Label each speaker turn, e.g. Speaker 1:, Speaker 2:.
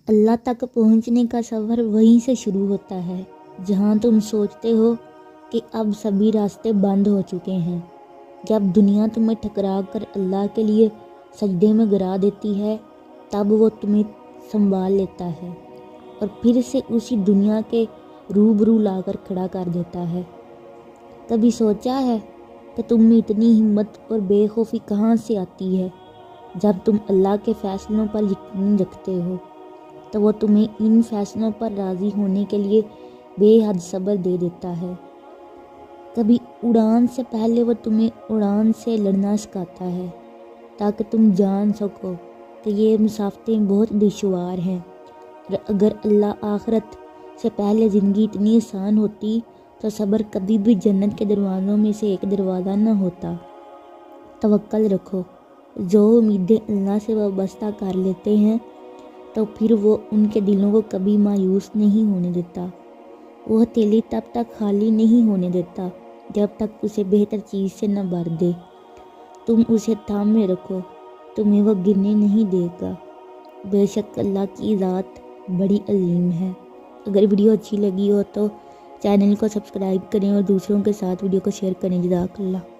Speaker 1: اللہ تک پہنچنے کا سفر وہیں سے شروع ہوتا ہے جہاں تم سوچتے ہو کہ اب سبھی راستے بند ہو چکے ہیں۔ جب دنیا تمہیں ٹھکرا کر اللہ کے لیے سجدے میں گرا دیتی ہے تب وہ تمہیں سنبھال لیتا ہے اور پھر سے اسی دنیا کے روبرو لا کر کھڑا کر دیتا ہے۔ کبھی سوچا ہے کہ تم میں اتنی ہمت اور بے خوفی کہاں سے آتی ہے؟ جب تم اللہ کے فیصلوں پر یقین رکھتے ہو تو وہ تمہیں ان فیصلوں پر راضی ہونے کے لیے بے حد صبر دے دیتا ہے۔ کبھی اڑان سے پہلے وہ تمہیں اڑان سے لڑنا سکھاتا ہے تاکہ تم جان سکو کہ یہ مسافتیں بہت دشوار ہیں، اور اگر اللہ آخرت سے پہلے زندگی اتنی آسان ہوتی تو صبر کبھی بھی جنت کے دروازوں میں سے ایک دروازہ نہ ہوتا۔ توکل رکھو۔ جو امیدیں اللہ سے وابستہ کر لیتے ہیں تو پھر وہ ان کے دلوں کو کبھی مایوس نہیں ہونے دیتا۔ وہ ہتھیلی تب تک خالی نہیں ہونے دیتا جب تک اسے بہتر چیز سے نہ بھر دے۔ تم اسے تھامے رکھو، تمہیں وہ گرنے نہیں دے گا۔ بے شک اللہ کی ذات بڑی عظیم ہے۔ اگر ویڈیو اچھی لگی ہو تو چینل کو سبسکرائب کریں اور دوسروں کے ساتھ ویڈیو کو شیئر کریں۔ جزاک اللہ۔